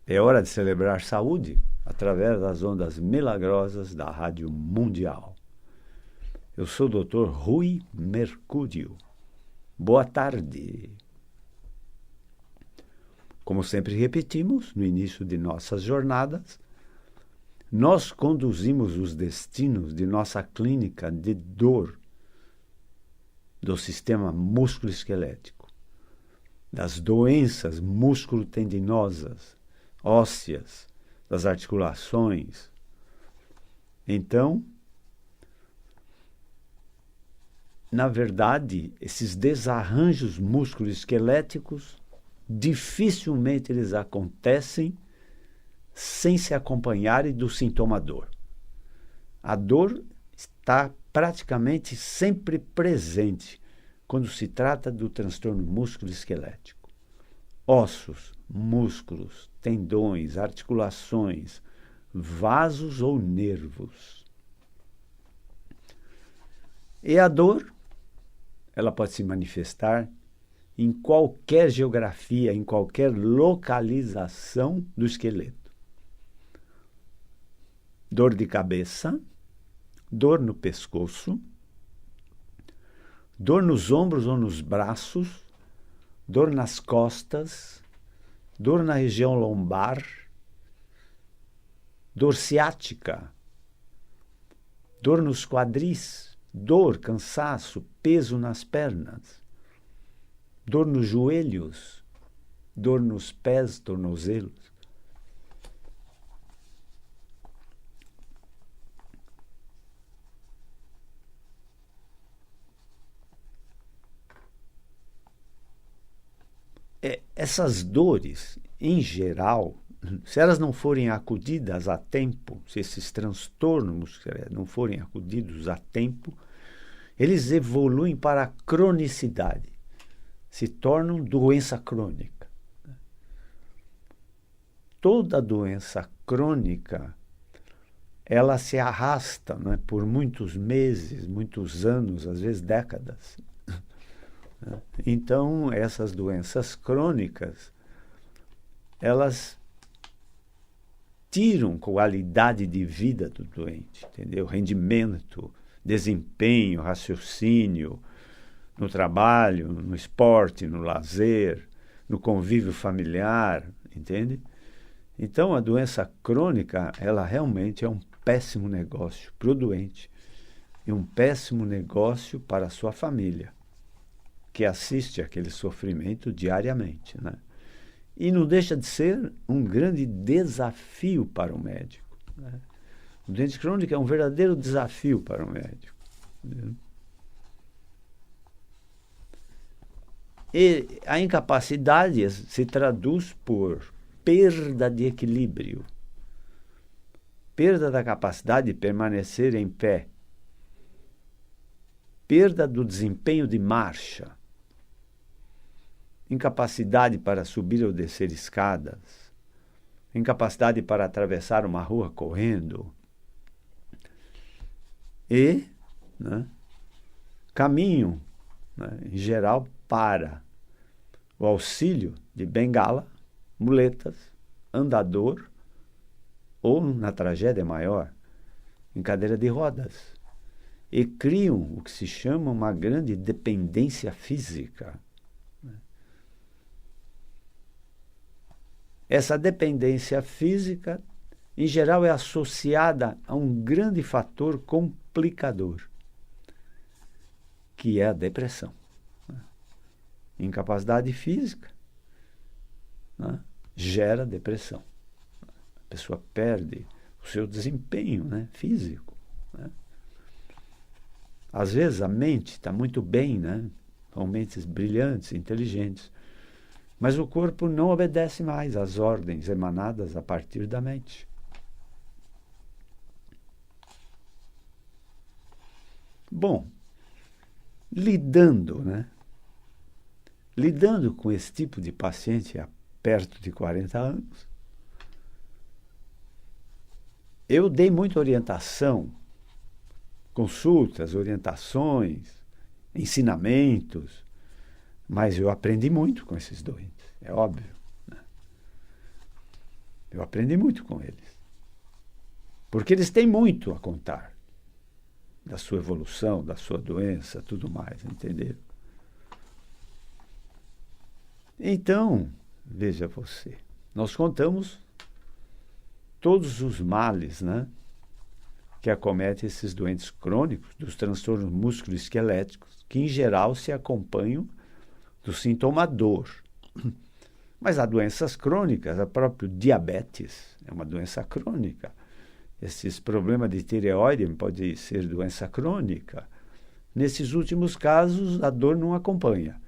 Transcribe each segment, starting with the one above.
É hora de celebrar saúde através das ondas milagrosas da Rádio Mundial. Eu sou o Dr. Rui Mercúrio. Boa tarde. Como sempre repetimos, no início de nossas jornadas, nós conduzimos os destinos de nossa clínica de dor do sistema músculo-esquelético, das doenças músculo-tendinosas, ósseas, das articulações. Então, na verdade, esses desarranjos músculo-esqueléticos, dificilmente eles acontecem sem se acompanharem do sintoma dor. A dor está praticamente sempre presente quando se trata do transtorno músculo-esquelético. Ossos, músculos, tendões, articulações, vasos ou nervos. E a dor, ela pode se manifestar em qualquer geografia, em qualquer localização do esqueleto. Dor de cabeça, dor no pescoço, dor nos ombros ou nos braços, dor nas costas, dor na região lombar, dor ciática, dor nos quadris, dor, cansaço, peso nas pernas, dor nos joelhos, dor nos pés, tornozelos. Essas dores, em geral, se elas não forem acudidas a tempo, se esses transtornos não forem acudidos a tempo, eles evoluem para a cronicidade, se tornam doença crônica. Toda doença crônica, ela se arrasta, né, por muitos meses, muitos anos, às vezes décadas. Então, essas doenças crônicas, elas tiram qualidade de vida do doente, entendeu? Rendimento, desempenho, raciocínio, no trabalho, no esporte, no lazer, no convívio familiar, entende? Então, a doença crônica, ela realmente é um péssimo negócio para o doente e um péssimo negócio para a sua família, que assiste àquele sofrimento diariamente, né? E não deixa de ser um grande desafio para o médico, né? O doente crônico é um verdadeiro desafio para o médico, entendeu? E a incapacidade se traduz por perda de equilíbrio, perda da capacidade de permanecer em pé, perda do desempenho de marcha, incapacidade para subir ou descer escadas, incapacidade para atravessar uma rua correndo e, né, caminho, né, em geral, para o auxílio de bengala, muletas, andador ou, na tragédia maior, em cadeira de rodas. E criam o que se chama uma grande dependência física. Essa dependência física, em geral, é associada a um grande fator complicador, que é a depressão. Incapacidade física, né, gera depressão. A pessoa perde o seu desempenho, né, físico, né? Às vezes a mente está muito bem, né? São mentes brilhantes, inteligentes, mas o corpo não obedece mais às ordens emanadas a partir da mente. Bom, lidando com esse tipo de paciente há perto de 40 anos, eu dei muita orientação, consultas, orientações, ensinamentos, mas eu aprendi muito com esses doentes, é óbvio, né? Eu aprendi muito com eles. Porque eles têm muito a contar da sua evolução, da sua doença, tudo mais, entendeu? Então, veja você, nós contamos todos os males, né, que acometem esses doentes crônicos, dos transtornos musculoesqueléticos, que em geral se acompanham do sintoma dor. Mas há doenças crônicas, a própria diabetes é uma doença crônica. Esses problemas de tireoide podem ser doença crônica. Nesses últimos casos, a dor não acompanha.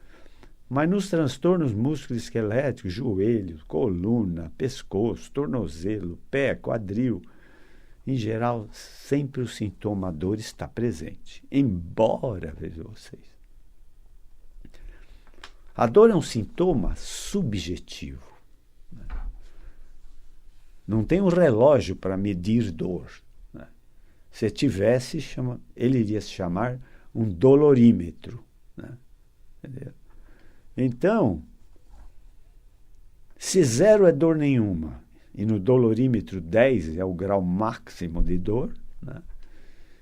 Mas nos transtornos musculoesqueléticos, joelho, coluna, pescoço, tornozelo, pé, quadril, em geral, sempre o sintoma dor está presente. Embora, vejam vocês, a dor é um sintoma subjetivo. Né? Não tem um relógio para medir dor. Né? Se tivesse, ele iria se chamar um dolorímetro. Né? Entendeu? Então, se 0 é dor nenhuma, e no dolorímetro 10 é o grau máximo de dor, né?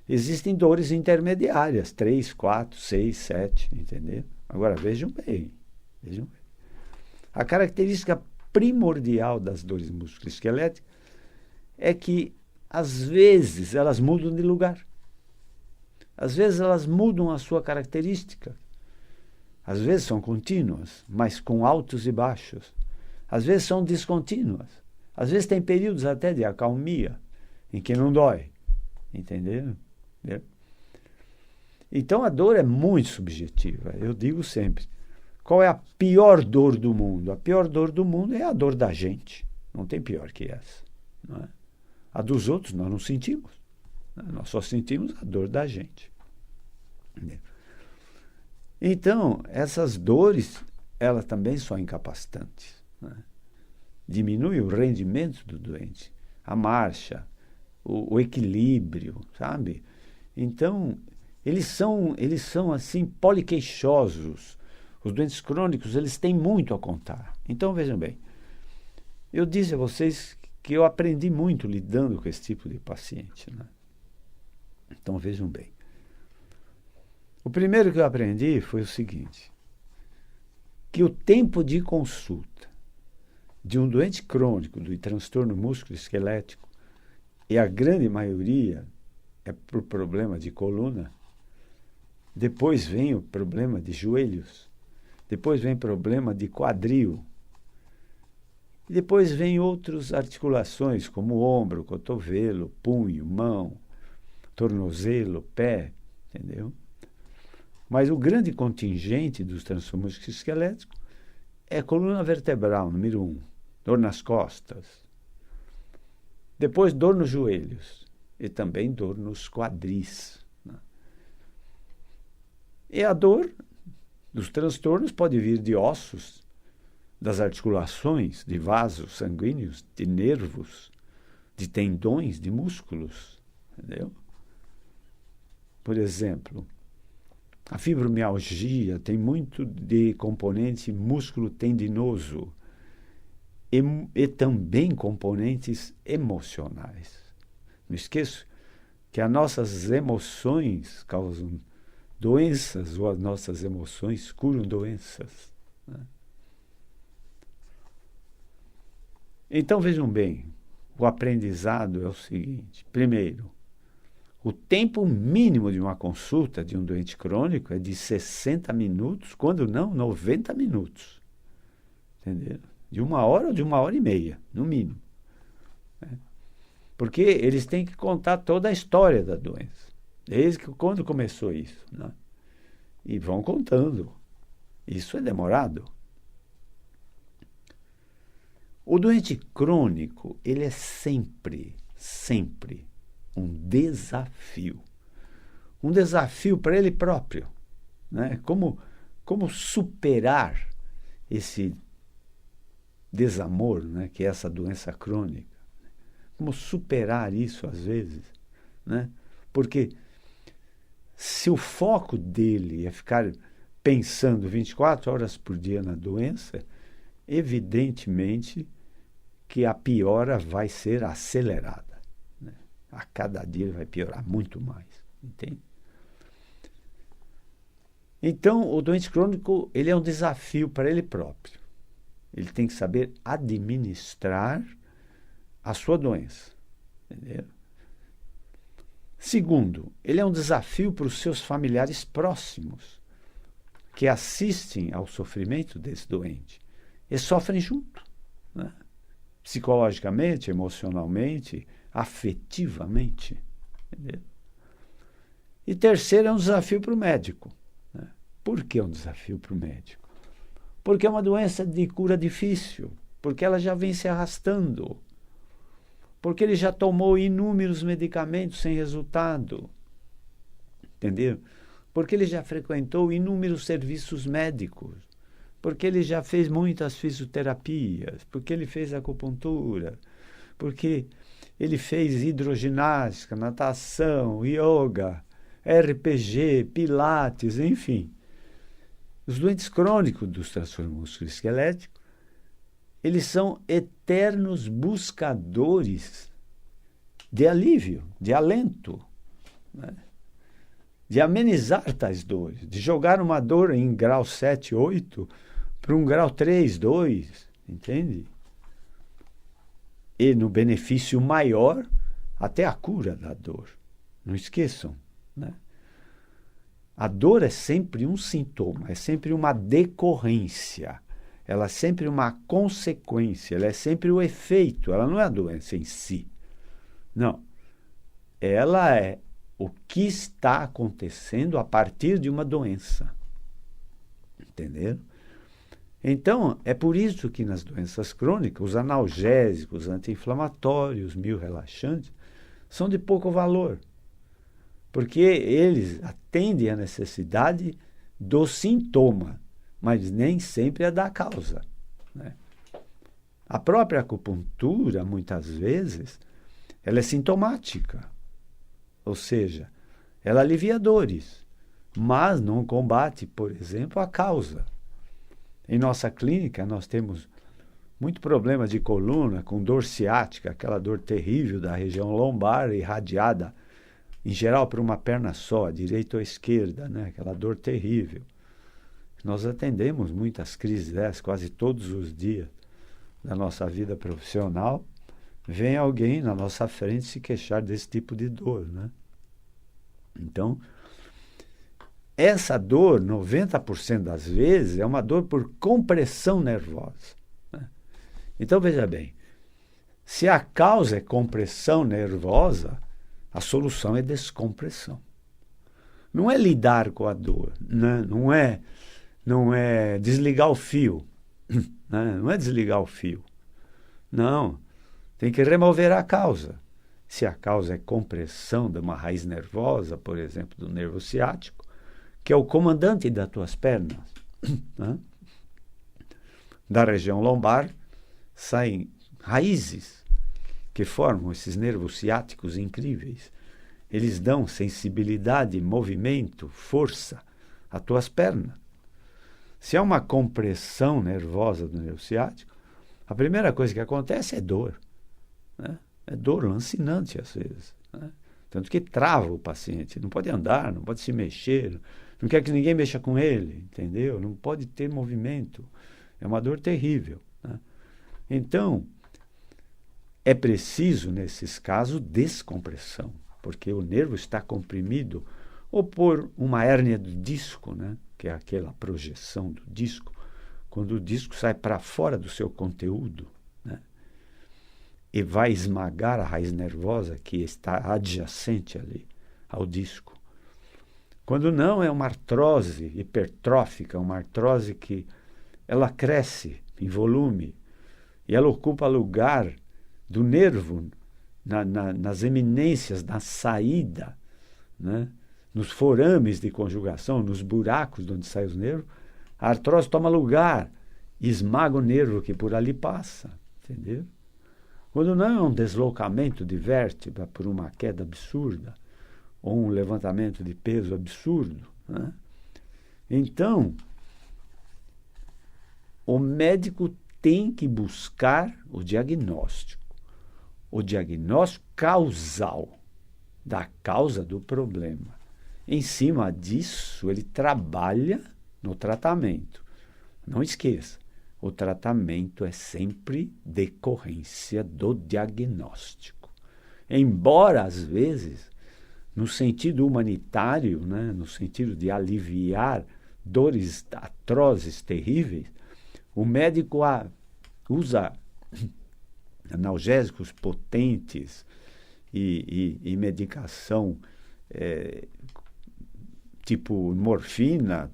Existem dores intermediárias, 3, 4, 6, 7, entendeu? Agora, vejam bem. A característica primordial das dores musculoesqueléticas é que, às vezes, elas mudam de lugar. Às vezes, elas mudam a sua característica. Às vezes são contínuas, mas com altos e baixos. Às vezes são descontínuas. Às vezes tem períodos até de acalmia, em que não dói. Entenderam? Então a dor é muito subjetiva. Eu digo sempre, qual é a pior dor do mundo? A pior dor do mundo é a dor da gente. Não tem pior que essa. Não é? A dos outros nós não sentimos. Nós só sentimos a dor da gente. Entendeu? Então, essas dores, elas também são incapacitantes. Né? Diminui o rendimento do doente, a marcha, o equilíbrio, sabe? Então, eles são assim, poliqueixosos. Os doentes crônicos, eles têm muito a contar. Então, vejam bem, eu disse a vocês que eu aprendi muito lidando com esse tipo de paciente. Né? Então, vejam bem. O primeiro que eu aprendi foi o seguinte, que o tempo de consulta de um doente crônico do transtorno musculoesquelético, e a grande maioria é por problema de coluna, depois vem o problema de joelhos, depois vem problema de quadril, e depois vem outras articulações, como ombro, cotovelo, punho, mão, tornozelo, pé, entendeu? Mas o grande contingente dos transtornos musculoesqueléticos é a coluna vertebral, número 1, dor nas costas. Depois, dor nos joelhos e também dor nos quadris. Né? E a dor dos transtornos pode vir de ossos, das articulações, de vasos sanguíneos, de nervos, de tendões, de músculos. Entendeu? Por exemplo, a fibromialgia tem muito de componente músculo-tendinoso e também componentes emocionais. Não esqueço que as nossas emoções causam doenças ou as nossas emoções curam doenças. Né? Então, vejam bem, o aprendizado é o seguinte. Primeiro, o tempo mínimo de uma consulta de um doente crônico é de 60 minutos, quando não, 90 minutos. Entendeu? De 1 hora ou de 1h30, no mínimo. Né? Porque eles têm que contar toda a história da doença. Desde quando começou isso. Né? E vão contando. Isso é demorado. O doente crônico, ele é sempre um desafio. Um desafio para ele próprio. Né? Como superar esse desamor, né? Que é essa doença crônica. Como superar isso às vezes. Né? Porque se o foco dele é ficar pensando 24 horas por dia na doença, evidentemente que a piora vai ser acelerada, né? A cada dia ele vai piorar muito mais, entende? Então, o doente crônico, ele é um desafio para ele próprio. Ele tem que saber administrar a sua doença, entendeu? Segundo, ele é um desafio para os seus familiares próximos, que assistem ao sofrimento desse doente. Eles sofrem junto, né? Psicologicamente, emocionalmente, afetivamente, entendeu? E terceiro, é um desafio para o médico, né? Por que é um desafio para o médico? Porque é uma doença de cura difícil, porque ela já vem se arrastando, porque ele já tomou inúmeros medicamentos sem resultado, entendeu? Porque ele já frequentou inúmeros serviços médicos, porque ele já fez muitas fisioterapias, porque ele fez acupuntura, porque ele fez hidroginástica, natação, yoga, RPG, pilates, enfim. Os doentes crônicos dos transtornos musculoesqueléticos, eles são eternos buscadores de alívio, de alento, né? De amenizar tais dores, de jogar uma dor em grau 7, 8 para um grau 3, 2, entende? E no benefício maior, até a cura da dor. Não esqueçam, né? A dor é sempre um sintoma, é sempre uma decorrência, ela é sempre uma consequência, ela é sempre o efeito, ela não é a doença em si. Não. Ela é o que está acontecendo a partir de uma doença. Entenderam? Então, é por isso que nas doenças crônicas, os analgésicos, anti-inflamatórios, relaxantes, são de pouco valor. Porque eles atendem à necessidade do sintoma, mas nem sempre é da causa, né? A própria acupuntura, muitas vezes, ela é sintomática. Ou seja, ela alivia dores, mas não combate, por exemplo, a causa. Em nossa clínica, nós temos muito problema de coluna, com dor ciática, aquela dor terrível da região lombar irradiada, em geral, por uma perna só, direita ou esquerda, né? Aquela dor terrível. Nós atendemos muitas crises dessas, quase todos os dias da nossa vida profissional. Vem alguém na nossa frente se queixar desse tipo de dor, né? Então, essa dor, 90% das vezes, é uma dor por compressão nervosa, né? Então, veja bem, se a causa é compressão nervosa, a solução é descompressão. Não é lidar com a dor, né? Não é desligar o fio, né? Não é desligar o fio. Não, tem que remover a causa. Se a causa é compressão de uma raiz nervosa, por exemplo, do nervo ciático, que é o comandante das tuas pernas, né? Da região lombar saem raízes que formam esses nervos ciáticos incríveis. Eles dão sensibilidade, movimento, força às tuas pernas. Se há uma compressão nervosa do nervo ciático, a primeira coisa que acontece é dor, né? É dor lancinante às vezes, né? Tanto que trava o paciente, não pode andar, não pode se mexer, não quer que ninguém mexa com ele, entendeu? Não pode ter movimento, é uma dor terrível, né? Então, é preciso, nesses casos, descompressão, porque o nervo está comprimido ou por uma hérnia do disco, né? Que é aquela projeção do disco, quando o disco sai para fora do seu conteúdo, né? E vai esmagar a raiz nervosa que está adjacente ali ao disco. Quando não, é uma artrose hipertrófica, uma artrose que ela cresce em volume e ela ocupa lugar do nervo nas eminências, na saída, né? Nos forames de conjugação, nos buracos de onde saem os nervos. A artrose toma lugar e esmaga o nervo que por ali passa, entendeu? Quando não é um deslocamento de vértebra por uma queda absurda, ou um levantamento de peso absurdo, né? Então, o médico tem que buscar o diagnóstico causal da causa do problema. Em cima disso, ele trabalha no tratamento. Não esqueça, o tratamento é sempre decorrência do diagnóstico. Embora, às vezes, no sentido humanitário, né, no sentido de aliviar dores atrozes, terríveis, o médico usa analgésicos potentes e medicação tipo morfina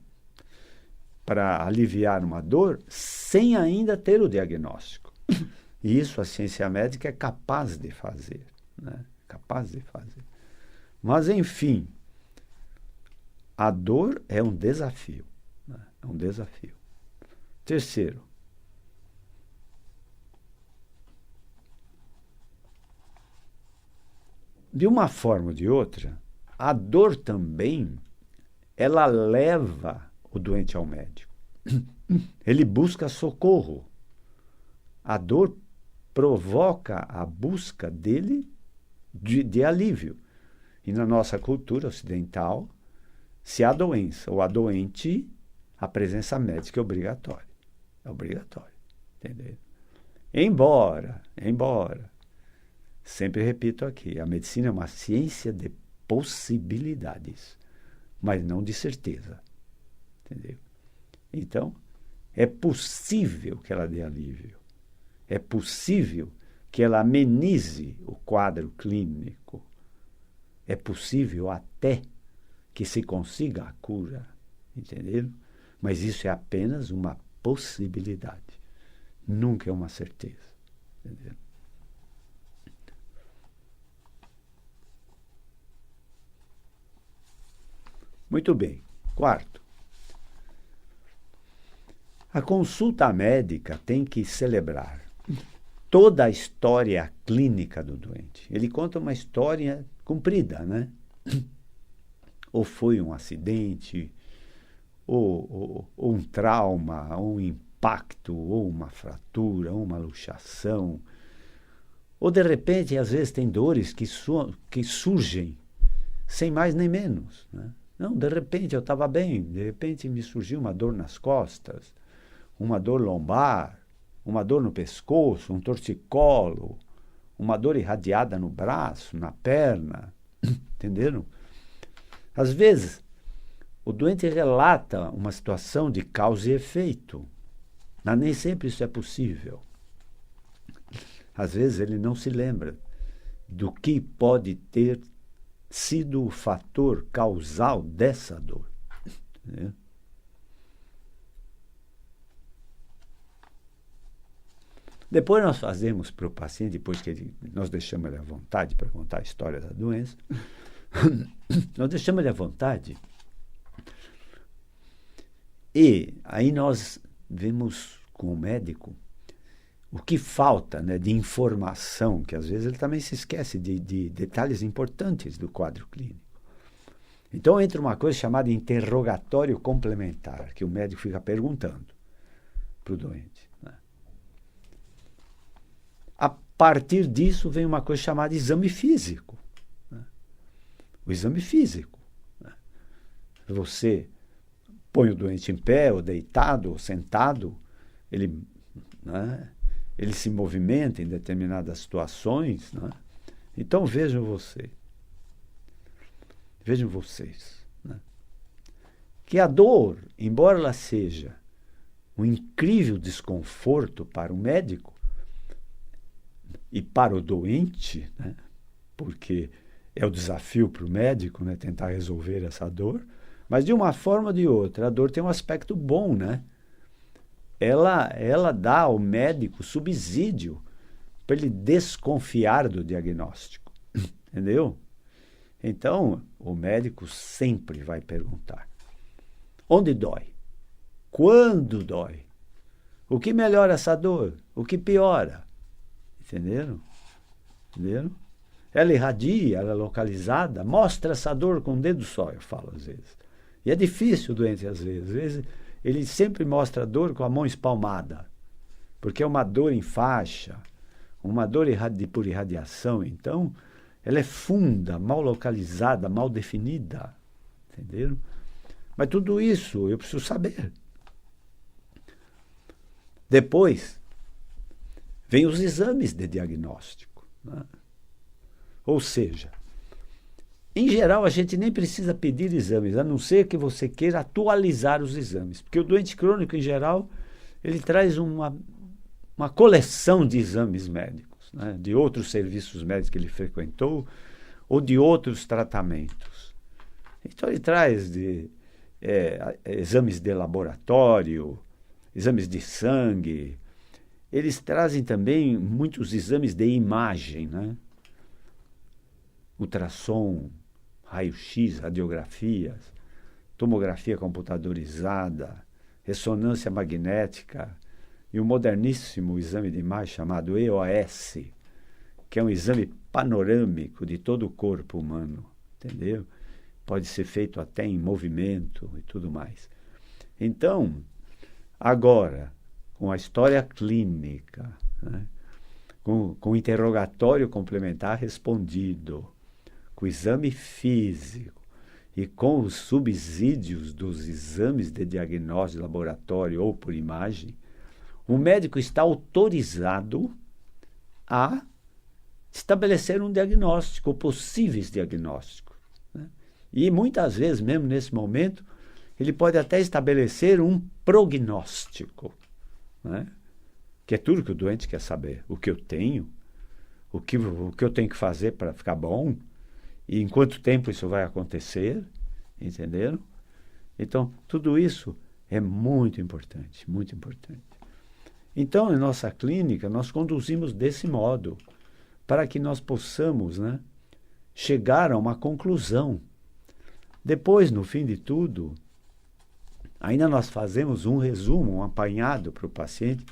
para aliviar uma dor sem ainda ter o diagnóstico. E isso a ciência médica é capaz de fazer, né? Capaz de fazer. Mas, enfim, a dor é um desafio, né? É um desafio. Terceiro, de uma forma ou de outra, a dor também, ela leva o doente ao médico. Ele busca socorro. A dor provoca a busca dele de alívio. E na nossa cultura ocidental, se há doença ou há doente, a presença médica é obrigatória. É obrigatório. Entendeu? Embora, sempre repito aqui, a medicina é uma ciência de possibilidades, mas não de certeza. Entendeu? Então, é possível que ela dê alívio. É possível que ela amenize o quadro clínico. É possível até que se consiga a cura. Entendeu? Mas isso é apenas uma possibilidade. Nunca é uma certeza. Entendeu? Muito bem. Quarto. A consulta médica tem que celebrar toda a história clínica do doente. Ele conta uma história comprida, né? Ou foi um acidente, ou um trauma, ou um impacto, ou uma fratura, ou uma luxação. Ou, de repente, às vezes tem dores que surgem sem mais nem menos, né? Não, de repente eu estava bem, de repente me surgiu uma dor nas costas, uma dor lombar, uma dor no pescoço, um torcicolo, uma dor irradiada no braço, na perna, entenderam? Às vezes, o doente relata uma situação de causa e efeito, mas nem sempre isso é possível. Às vezes ele não se lembra do que pode ter sido o fator causal dessa dor. Entendeu? Depois nós fazemos para o paciente, depois que nós deixamos ele à vontade para contar a história da doença, nós deixamos ele à vontade e aí nós vemos com o médico o que falta, né, de informação, que às vezes ele também se esquece de detalhes importantes do quadro clínico. Então entra uma coisa chamada interrogatório complementar, que o médico fica perguntando para o doente. Né? A partir disso vem uma coisa chamada exame físico. Né? O exame físico. Né? Você põe o doente em pé, ou deitado, ou sentado, ele... Né? Ele se movimenta em determinadas situações, né? Então vejam vocês, né? Que a dor, embora ela seja um incrível desconforto para o médico e para o doente, né? Porque é o desafio para o médico, né? Tentar resolver essa dor, mas de uma forma ou de outra, a dor tem um aspecto bom, né? Ela dá ao médico subsídio para ele desconfiar do diagnóstico. Entendeu? Então, o médico sempre vai perguntar: onde dói? Quando dói? O que melhora essa dor? O que piora? Entenderam? Entenderam? Ela irradia, ela é localizada, mostra essa dor com o dedo só, eu falo às vezes. E é difícil o doente às vezes. Ele sempre mostra a dor com a mão espalmada. porque é uma dor em faixa, uma dor por irradiação, então, ela é funda, mal localizada, mal definida, entenderam? Mas tudo isso eu preciso saber. Depois, vem os exames de diagnóstico, né? Ou seja, em geral, a gente nem precisa pedir exames, a não ser que você queira atualizar os exames. Porque o doente crônico, em geral, ele traz uma coleção de exames médicos, né? De outros serviços médicos que ele frequentou ou de outros tratamentos. Então, ele traz exames de laboratório, exames de sangue. Eles trazem também muitos exames de imagem, né? Ultrassom, raio-x, radiografias, tomografia computadorizada, ressonância magnética e o moderníssimo exame de imagem chamado EOS, que é um exame panorâmico de todo o corpo humano, entendeu? Pode ser feito até em movimento e tudo mais. Então, agora, com a história clínica, né? com o interrogatório complementar respondido, com o exame físico e com os subsídios dos exames de diagnóstico de laboratório ou por imagem, o médico está autorizado a estabelecer um diagnóstico, ou possíveis diagnósticos, né? E muitas vezes, mesmo nesse momento, ele pode até estabelecer um prognóstico, né? Que é tudo que o doente quer saber. O que eu tenho, o que eu tenho que fazer para ficar bom, e em quanto tempo isso vai acontecer, entenderam? Então, tudo isso é muito importante, muito importante. Então, em nossa clínica, nós conduzimos desse modo, para que nós possamos, né, chegar a uma conclusão. Depois, no fim de tudo, ainda nós fazemos um resumo, um apanhado para o paciente.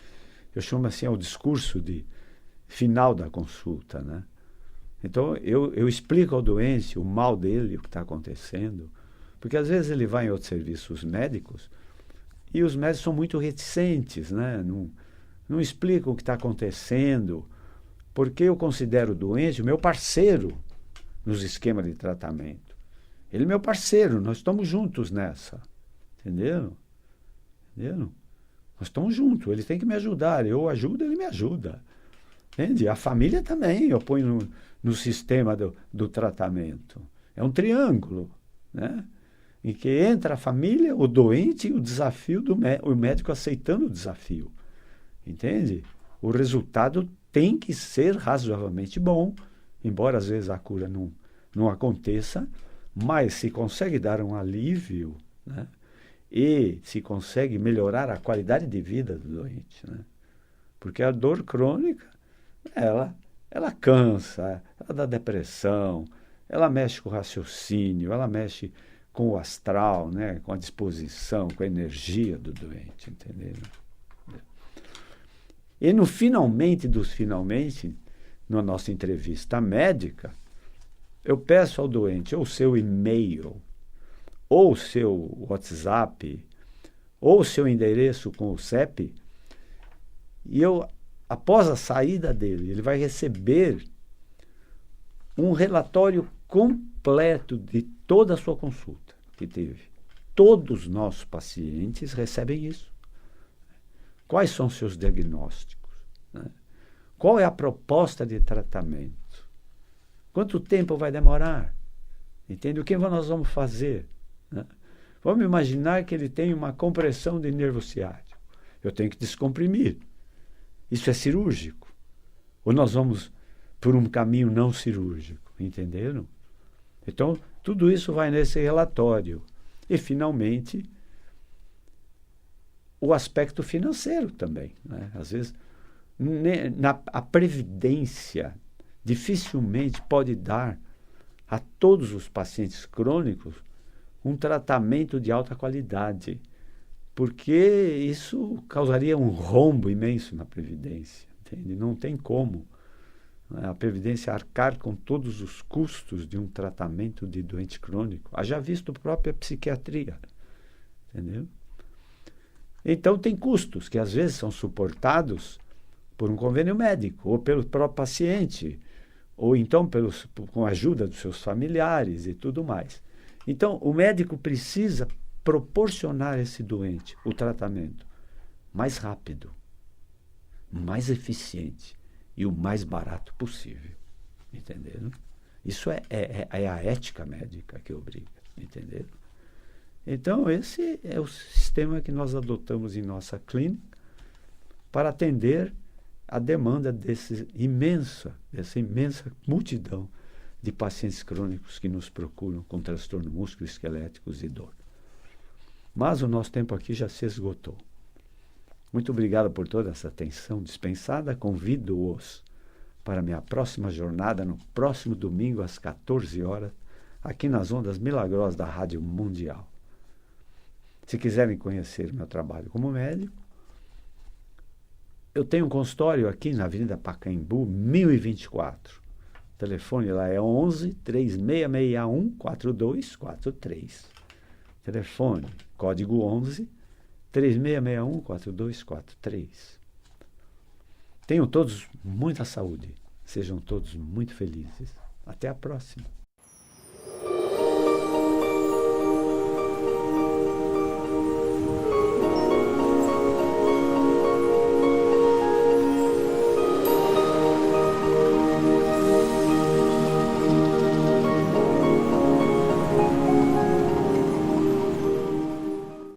Eu chamo assim, é o discurso de final da consulta, né? Então, eu explico ao doente o mal dele, o que está acontecendo, porque às vezes ele vai em outros serviços médicos e os médicos são muito reticentes, né? Não explicam o que está acontecendo, porque eu considero o doente o meu parceiro nos esquemas de tratamento. Ele é meu parceiro, nós estamos juntos nessa, entenderam? Entenderam? Nós estamos juntos, ele tem que me ajudar, eu ajudo, ele me ajuda. Entende? A família também eu ponho no sistema do tratamento. É um triângulo, né? Em que entra a família, o doente e o desafio o médico aceitando o desafio. Entende? O resultado tem que ser razoavelmente bom, embora às vezes a cura não aconteça, mas se consegue dar um alívio, né? E se consegue melhorar a qualidade de vida do doente, né? Porque a dor crônica, ela cansa, ela dá depressão, ela mexe com o raciocínio, ela mexe com o astral, né? Com a disposição, com a energia do doente, entendeu? E no finalmente dos finalmente, na nossa entrevista médica, eu peço ao doente ou o seu e-mail, ou o seu WhatsApp, ou o seu endereço com o CEP, e após a saída dele, ele vai receber um relatório completo de toda a sua consulta que teve. Todos os nossos pacientes recebem isso. Quais são os seus diagnósticos, né? Qual é a proposta de tratamento? Quanto tempo vai demorar? Entende? O que nós vamos fazer? Né? Vamos imaginar que ele tem uma compressão de nervo ciático. Eu tenho que descomprimir. Isso é cirúrgico? Ou nós vamos por um caminho não cirúrgico? Entenderam? Então, tudo isso vai nesse relatório. E, finalmente, o aspecto financeiro também, né? Às vezes, a previdência dificilmente pode dar a todos os pacientes crônicos um tratamento de alta qualidade, porque isso causaria um rombo imenso na Previdência, entende? Não tem como, né, a Previdência arcar com todos os custos de um tratamento de doente crônico. Haja visto a própria psiquiatria, entendeu? Então, tem custos que às vezes são suportados por um convênio médico, ou pelo próprio paciente, ou então com a ajuda dos seus familiares e tudo mais. Então, o médico precisa proporcionar a esse doente o tratamento mais rápido, mais eficiente e o mais barato possível. Entenderam? Isso é a ética médica que obriga. Entenderam? Então, esse é o sistema que nós adotamos em nossa clínica para atender a demanda dessa imensa multidão de pacientes crônicos que nos procuram com transtorno músculo-esqueléticos e dor. Mas o nosso tempo aqui já se esgotou. Muito obrigado por toda essa atenção dispensada. Convido-os para a minha próxima jornada, no próximo domingo, às 14 horas, aqui nas ondas milagrosas da Rádio Mundial. Se quiserem conhecer meu trabalho como médico, eu tenho um consultório aqui na Avenida Pacaembu, 1024. O telefone lá é 11-3661-4243. Telefone, código 11-3661-4243. Tenham todos muita saúde. Sejam todos muito felizes. Até a próxima.